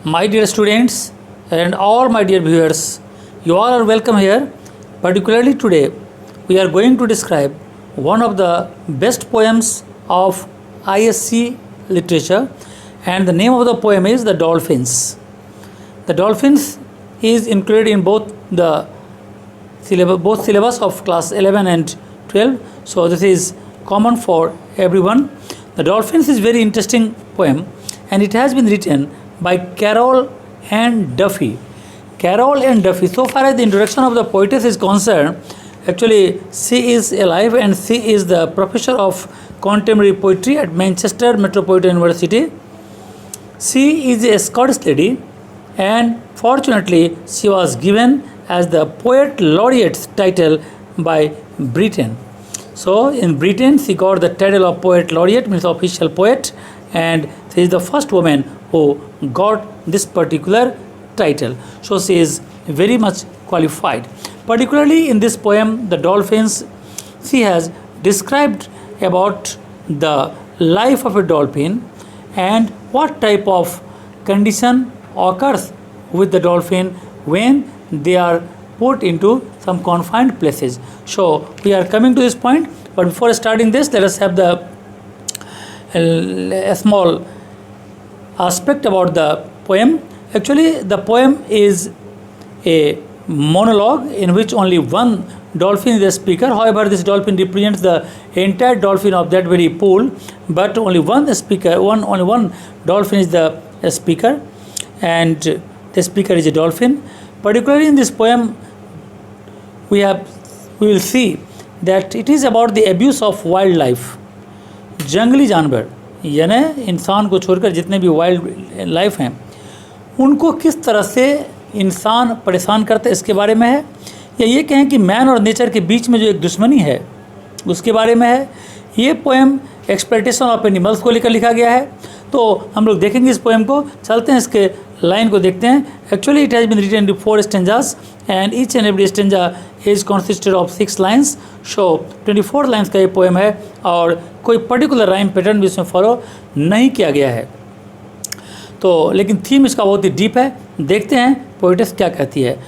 My dear students and all my dear viewers, you all are welcome here. Particularly today, we are going to describe one of the best poems of ISC literature, and the name of the poem is The Dolphins. The Dolphins is included in both syllabus of class 11 and 12, so this is common for everyone. The Dolphins is very interesting poem, and it has been written by Carroll and Duffy. Carroll and Duffy, so far as the introduction of the poetess is concerned, actually she is alive and she is the professor of contemporary poetry at Manchester Metropolitan University. She is a Scottish lady, and fortunately she was given as the Poet Laureate title by Britain. So in Britain she got the title of Poet Laureate, means official poet, and she is the first woman who got this particular title. So she is very much qualified. Particularly in this poem, The Dolphins, she has described about the life of a dolphin and what type of condition occurs with the dolphin when they are put into some confined places. So we are coming to this point, but before starting this, let us have a small aspect about the poem. Actually, the poem is a monologue in which only one dolphin is the speaker. However, this dolphin represents the entire dolphin of that very pool, but only one dolphin is the speaker, and the speaker is a dolphin. Particularly in this poem, we will see that it is about the abuse of wildlife. जंगली जानवर यानी इंसान को छोड़कर जितने भी wild life हैं उनको किस तरह से इंसान परेशान करते हैं इसके बारे में है, या ये कहें कि मैन और नेचर के बीच में जो एक दुश्मनी है उसके बारे में है. ये पोएम एक्सप्लॉयटेशन ऑफ एनिमल्स को लेकर लिखा गया है. तो हम लोग देखेंगे इस पोएम को. चलते हैं इसके लाइन को देखते हैं. Actually it has been written in 4 stanzas and each and every stanza is consisted of 6 lines. So 24 lines का ये पोएम है और कोई पर्टिकुलर राइम पैटर्न भी इसमें फॉलो नहीं किया गया है. तो लेकिन थीम इसका बहुत ही डीप है. देखते हैं पोएटेस क्या कहती है.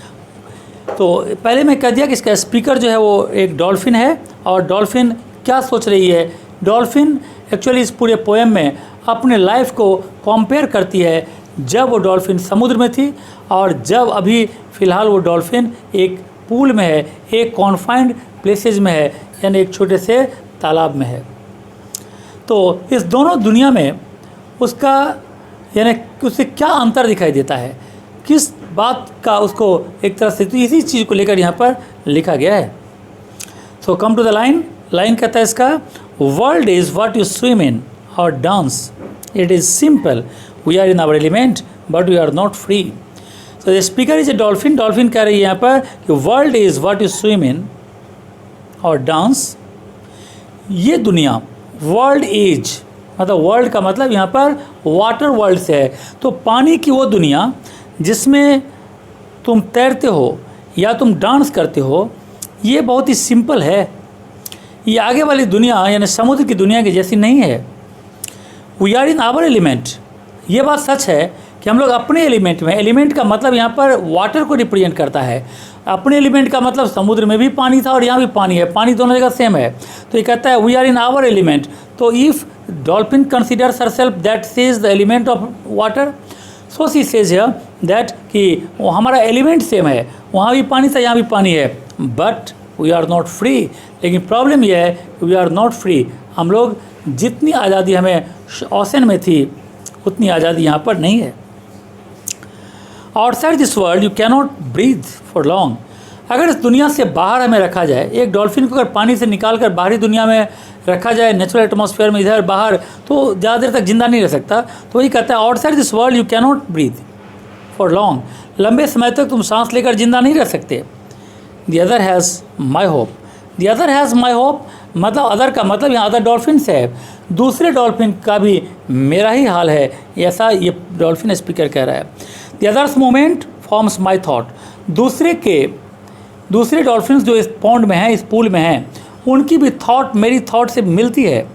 तो पहले मैं कह दिया कि इसका स्पीकर जो है वो एक डॉल्फिन है, और डॉल्फिन क्या सोच रही है. डॉल्फिन एक्चुअली इस पूरे पोएम में अपने लाइफ को कंपेयर करती है जब वो डॉल्फिन समुद्र में थी और जब अभी फ़िलहाल वो डॉल्फिन एक पूल में है, एक कॉन्फाइंड प्लेसेस में है, यानी एक छोटे से तालाब में है. तो इस दोनों दुनिया में उसका यानी उससे क्या अंतर दिखाई देता है, किस बात का उसको एक तरह से, तो इसी चीज़ को लेकर यहाँ पर लिखा गया है. So come to the line कहता है इसका, world is what you swim in और dance. It is simple, we are in our element but we are not free. So the speaker is a dolphin. Dolphin कह रही है यहाँ पर कि world is what you swim in और dance. ये दुनिया, वर्ल्ड इज मतलब वर्ल्ड का मतलब यहाँ पर वाटर वर्ल्ड से है. तो पानी की वो दुनिया जिसमें तुम तैरते हो या तुम डांस करते हो, ये बहुत ही सिंपल है. ये आगे वाली दुनिया यानी समुद्र की दुनिया की जैसी नहीं है. We are in our element. ये बात सच है कि हम लोग अपने एलिमेंट में, एलिमेंट का मतलब यहाँ पर वाटर को रिप्रेजेंट करता है. अपने एलिमेंट का मतलब समुद्र में भी पानी था और यहाँ भी पानी है, पानी दोनों जगह सेम है. तो ये कहता है we are in our element. तो if dolphin considers herself that she is the element of water, so she says here that कि हमारा एलिमेंट सेम है, वहाँ भी पानी था यहाँ भी पानी है, but we are not free. लेकिन प्रॉब्लम यह है कि वी आर नॉट फ्री. हम लोग जितनी आज़ादी हमें ओशन में थी उतनी आज़ादी यहाँ पर नहीं है. Outside this world you cannot breathe for long. अगर इस दुनिया से बाहर हमें रखा जाए, एक डॉल्फिन को अगर पानी से निकाल कर बाहरी दुनिया में रखा जाए, नेचुरल एटमॉस्फेयर में इधर बाहर, तो ज़्यादा देर तक जिंदा नहीं रह सकता. तो वही कहता है outside this world you cannot breathe for long. लंबे समय तक तुम सांस लेकर जिंदा नहीं रह सकते. The other has my hope. The other has my hope मतलब अदर का मतलब यहाँ अदर डॉल्फिन से है, दूसरे डॉल्फिन का भी मेरा ही हाल है, ऐसा ये डॉल्फिन स्पीकर कह रहा है. The others moment forms my that. दूसरे डॉल्फिन्स जो इस पॉन्ड में हैं, इस पूल में हैं, उनकी भी थॉट मेरी थॉट से मिलती है.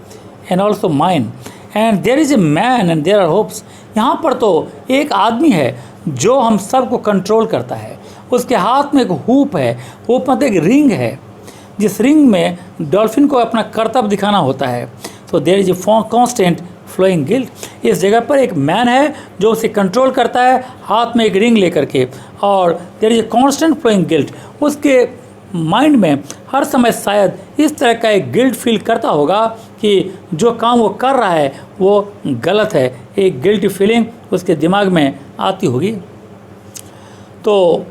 And also mine. And there is a man and there are hopes. यहाँ पर तो एक आदमी है जो हम सबको कंट्रोल करता है। उसके हाथ में एक हुप है, हुप मतलब एक रिंग है, जिस रिंग में डॉल्फिन को अपना कर्तव्य दिखाना होता है। So there is a constant flowing guilt. इस जगह पर एक मैन है जो उसे कंट्रोल करता है हाथ में एक रिंग लेकर के, और there is a constant flowing guilt. उसके माइंड में हर समय शायद इस तरह का एक गिल्ट फील करता होगा कि जो काम वो कर रहा है वो गलत है। एक गिल्टी फीलिंग उसके दिमाग में आती होगी। तो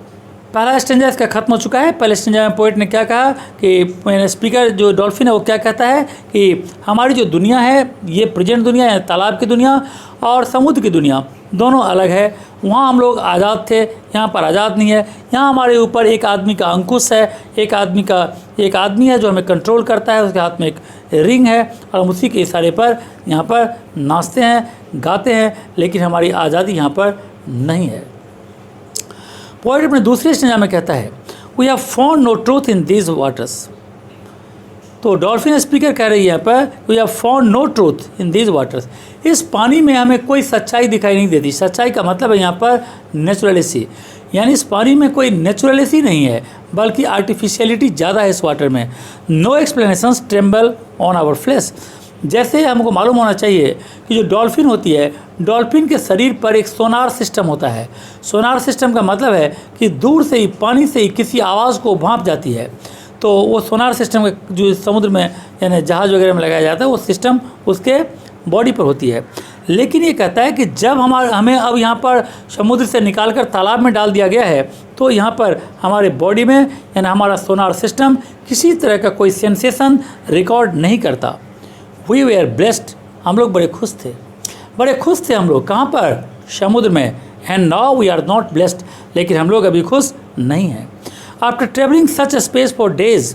पहला स्टेंजा इसका खत्म हो चुका है। पहले स्टेंजा में पोइट ने क्या कहा कि स्पीकर जो डॉल्फिन है वो क्या कहता है कि हमारी जो दुनिया है, ये प्रेजेंट दुनिया है, तालाब की दुनिया और समुद्र की दुनिया दोनों अलग है। वहाँ हम लोग आज़ाद थे, यहाँ पर आज़ाद नहीं है। यहाँ हमारे ऊपर एक आदमी का अंकुश है, एक आदमी है जो हमें कंट्रोल करता है, उसके हाथ में एक रिंग है और हम उसी के इशारे पर यहाँ पर नाचते हैं, गाते हैं, लेकिन हमारी आज़ादी यहाँ पर नहीं है। पोएट अपने दूसरे स्टेंजा में कहता है we have found no truth in these waters. तो डॉल्फिन स्पीकर कह रही है यहाँ पर we have found no truth in these waters. इस पानी में हमें कोई सच्चाई दिखाई नहीं देती। सच्चाई का मतलब है यहाँ पर नेचुरलिसी, यानी इस पानी में कोई नेचुरलिसी नहीं है बल्कि आर्टिफिशियलिटी ज़्यादा है इस वाटर में। No explanations tremble on our flesh. जैसे हमको मालूम होना चाहिए कि जो डॉल्फिन होती है, डॉल्फिन के शरीर पर एक सोनार सिस्टम होता है। सोनार सिस्टम का मतलब है कि दूर से ही, पानी से ही किसी आवाज़ को भांप जाती है। तो वो सोनार सिस्टम का जो समुद्र में यानी जहाज़ वगैरह में लगाया जाता है, वो सिस्टम उसके बॉडी पर होती है। लेकिन ये कहता है कि जब हमें अब यहाँ पर समुद्र से निकाल कर तालाब में डाल दिया गया है, तो यहाँ पर हमारे बॉडी में यानी हमारा सोनार सिस्टम किसी तरह का कोई सेंसेशन रिकॉर्ड नहीं करता। We were blessed. हम लोग बड़े खुश थे हम लोग। कहाँ पर? समुद्र में। And now we are not blessed. लेकिन हम लोग अभी खुश नहीं हैं। After travelling such space for days,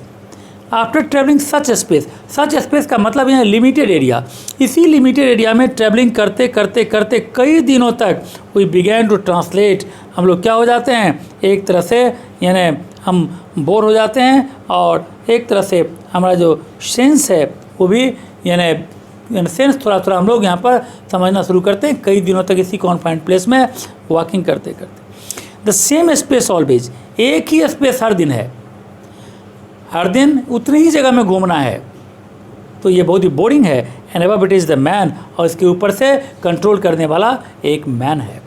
after travelling such space का मतलब है लिमिटेड एरिया। इसी लिमिटेड एरिया में ट्रेवलिंग करते करते करते कई दिनों तक वी बिगैन टू ट्रांसलेट। हम लोग क्या हो जाते हैं, एक तरह से यानी हम बोर हो जाते हैं, और एक तरह से हमारा जो सेंस है वो भी यानी सेंस थोड़ा थोड़ा हम लोग यहाँ पर समझना शुरू करते हैं कई दिनों तक इसी कॉन्फाइंड प्लेस में वॉकिंग करते करते। द सेम स्पेस ऑलवेज, एक ही स्पेस हर दिन है, हर दिन उतनी ही जगह में घूमना है, तो ये बहुत ही बोरिंग है। And above it is the man, और इसके ऊपर से कंट्रोल करने वाला एक मैन है।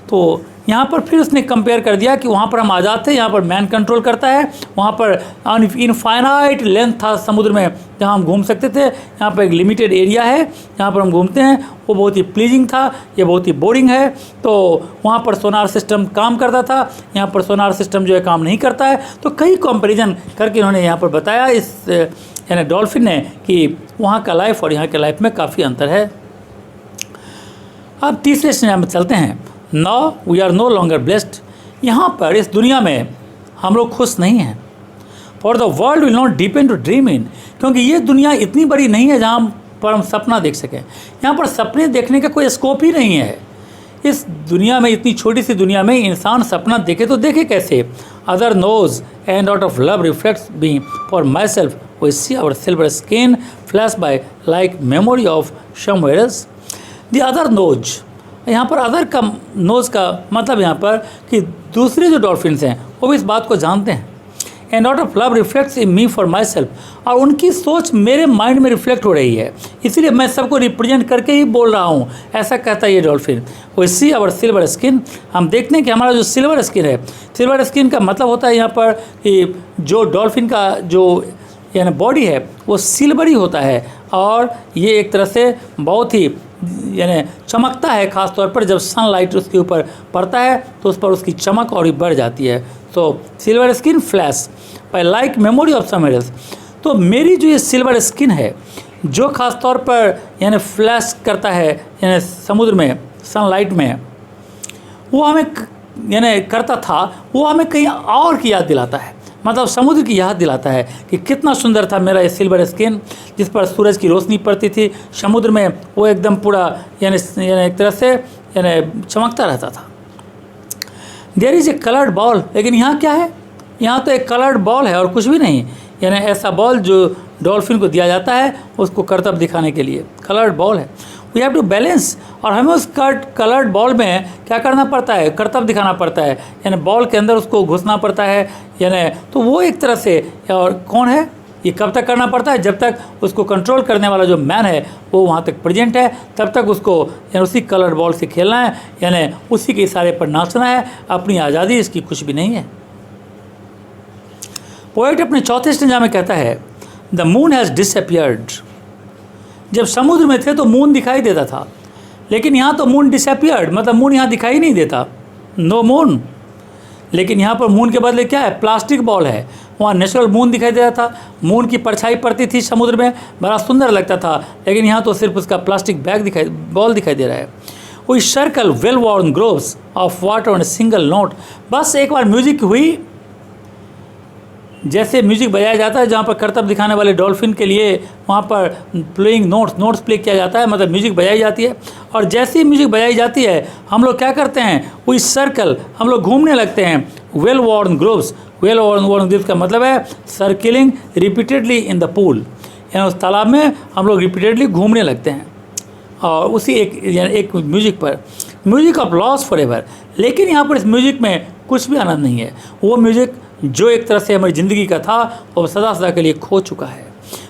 तो यहाँ पर फिर उसने कंपेयर कर दिया कि वहाँ पर हम आज़ाद थे, यहाँ पर मैन कंट्रोल करता है। वहाँ पर इनफाइनाइट लेंथ था समुद्र में जहाँ हम घूम सकते थे, यहाँ पर एक लिमिटेड एरिया है जहाँ पर हम घूमते हैं, वो बहुत ही प्लीजिंग था, ये बहुत ही बोरिंग है। तो वहाँ पर सोनार सिस्टम काम करता था, यहाँ पर सोनार सिस्टम जो है काम नहीं करता है। तो कई कंपेरिजन करके उन्होंने यहाँ पर बताया इस यानी डॉल्फिन ने कि वहाँ का लाइफ और यहाँ के लाइफ में काफ़ी अंतर है। अब तीसरे स्टेज में चलते हैं। Now we are no longer blessed. यहाँ पर इस दुनिया में हम लोग खुश नहीं हैं। For the world will not depend to dream in, क्योंकि ये दुनिया इतनी बड़ी नहीं है जहाँ पर हम सपना देख सकें। यहाँ पर सपने देखने का कोई स्कोप ही नहीं है। इस दुनिया में, इतनी छोटी सी दुनिया में इंसान सपना देखे तो देखे कैसे। Other knows and out of love reflects be for myself we see our silver skin flash by like memory of somewhere else. The other knows, यहाँ पर अदर का नोज का मतलब यहाँ पर कि दूसरे जो डॉल्फिन्स हैं वो भी इस बात को जानते हैं। And out of love reflects in me for my self, और उनकी सोच मेरे माइंड में रिफ्लेक्ट हो रही है, इसीलिए मैं सबको रिप्रेजेंट करके ही बोल रहा हूँ, ऐसा कहता है ये डॉल्फिन। वो सी आवर सिल्वर स्किन, हम देखते हैं कि हमारा जो सिल्वर स्किन है, सिल्वर स्किन का मतलब होता है यहाँ पर कि जो डॉल्फिन का जो यानी बॉडी है वो सिल्वरी होता है, और ये एक तरह से बहुत ही यानी चमकता है, ख़ास तौर पर जब सनलाइट उसके ऊपर पड़ता है तो उस पर उसकी चमक और भी बढ़ जाती है। तो silver skin flash by like memory of somewhere else. तो मेरी जो ये सिल्वर स्किन है जो ख़ास तौर पर यानी फ्लैश करता है यानी समुद्र में सनलाइट में, वो हमें यानी करता था, वो हमें कहीं और की याद दिलाता है, मतलब समुद्र की याद दिलाता है कि कितना सुंदर था मेरा ये सिल्वर स्किन जिस पर सूरज की रोशनी पड़ती थी। समुद्र में वो एकदम पूरा यानी एक तरह से यानी चमकता रहता था। There is a coloured ball, लेकिन यहाँ क्या है, यहाँ तो एक कलर्ड बॉल है और कुछ भी नहीं। यानी ऐसा बॉल जो डॉल्फिन को दिया जाता है उसको करतब दिखाने के लिए, कलर्ड बॉल है। We have to balance. और हमें उस कलर्ड बॉल में क्या करना पड़ता है, करतब दिखाना पड़ता है, यानी बॉल के अंदर उसको घुसना पड़ता है, यानी तो वो एक तरह से, और कौन है ये, कब तक करना पड़ता है, जब तक उसको कंट्रोल करने वाला जो मैन है वो वहाँ तक प्रेजेंट है, तब तक उसको यानी उसी कलर्ड बॉल से खेलना है, यानी उसी के इशारे पर नाचना है। अपनी आज़ादी इसकी कुछ भी नहीं है। पोएट अपने चौथे स्टेंजा में कहता है, द मून हैज़ डिसअपियर्ड। जब समुद्र में थे तो मून दिखाई देता था, लेकिन यहाँ तो मून डिसअपियर्ड, मतलब मून यहाँ दिखाई नहीं देता, नो मून। लेकिन यहाँ पर मून के बदले क्या है, प्लास्टिक बॉल है। वहाँ नेचुरल मून दिखाई दे रहा था, मून की परछाई पड़ती थी समुद्र में, बड़ा सुंदर लगता था, लेकिन यहाँ तो सिर्फ उसका प्लास्टिक बॉल दिखाई दे रहा है। We circle well worn grooves of water on a single note. बस एक बार म्यूजिक हुई, जैसे म्यूजिक बजाया जाता है जहाँ पर करतब दिखाने वाले डॉल्फिन के लिए वहाँ पर प्लेइंग नोट्स प्ले किया जाता है, मतलब म्यूजिक बजाई जाती है। और जैसे ही म्यूजिक बजाई जाती है हम लोग क्या करते हैं, वी सर्कल, हम लोग घूमने लगते हैं। Well worn grooves, well worn grooves का मतलब है circling repeatedly in the pool, यानी उस तालाब में हम लोग रिपीटेडली घूमने लगते हैं और उसी एक म्यूजिक पर, music of loss for ever. लेकिन यहाँ पर इस म्यूजिक में कुछ भी आनंद नहीं है। वो म्यूजिक जो एक तरह से हमारी ज़िंदगी का था वो सदा सदा के लिए खो चुका है।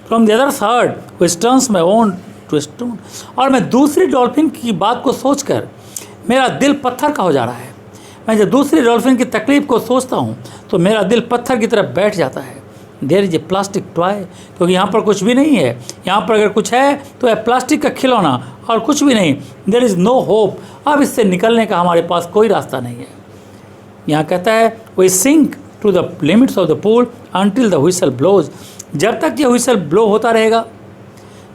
From the other's heart which turns my own to stone. और मैं दूसरी डॉल्फिन की बात को सोचकर मेरा दिल पत्थर का हो जा रहा है। मैं जब दूसरी डॉल्फिन की तकलीफ़ को सोचता हूँ तो मेरा दिल पत्थर की तरफ बैठ जाता है। There is a plastic toy, क्योंकि यहाँ पर कुछ भी नहीं है। यहाँ पर अगर कुछ है तो है प्लास्टिक का खिलौना और कुछ भी नहीं। There is no hope. अब इससे निकलने का हमारे पास कोई रास्ता नहीं है। यहाँ कहता है we sink to the limits of the pool until the whistle blows. जब तक ये व्हिसल ब्लो होता रहेगा,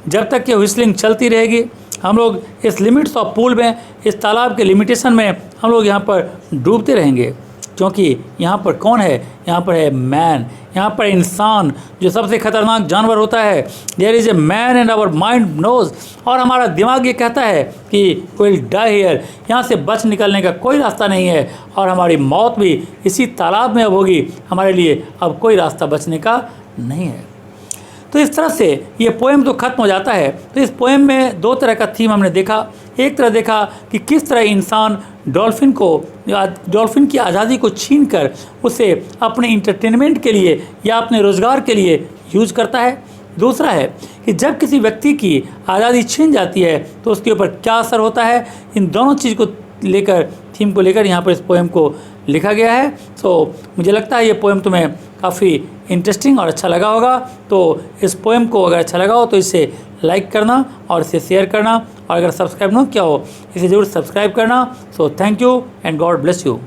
जब तक ये व्हिसलिंग चलती रहेगी, हम लोग इस लिमिट्स ऑफ पूल में, इस तालाब के लिमिटेशन में हम लोग यहाँ पर डूबते रहेंगे। क्योंकि यहाँ पर कौन है, यहाँ पर है मैन, यहाँ पर इंसान जो सबसे खतरनाक जानवर होता है। There is a man and our mind knows. और हमारा दिमाग ये कहता है कि विल डाई हियर, यहाँ से बच निकलने का कोई रास्ता नहीं है और हमारी मौत भी इसी तालाब में अब होगी। हमारे लिए अब कोई रास्ता बचने का नहीं है। तो इस तरह से ये पोएम तो ख़त्म हो जाता है। तो इस पोएम में दो तरह का थीम हमने देखा। एक तरह देखा कि किस तरह इंसान डॉल्फिन की आज़ादी को छीनकर उसे अपने इंटरटेनमेंट के लिए या अपने रोज़गार के लिए यूज करता है। दूसरा है कि जब किसी व्यक्ति की आज़ादी छीन जाती है तो उसके ऊपर क्या असर होता है। इन दोनों चीज़ को लेकर, थीम को लेकर यहाँ पर इस पोएम को लिखा गया है। तो मुझे लगता है ये पोएम तुम्हें काफ़ी इंटरेस्टिंग और अच्छा लगा होगा। तो इस पोएम को अगर अच्छा लगा हो तो इसे लाइक करना और इसे शेयर करना, और अगर सब्सक्राइब ना किया हो इसे ज़रूर सब्सक्राइब करना। So thank you and God bless you.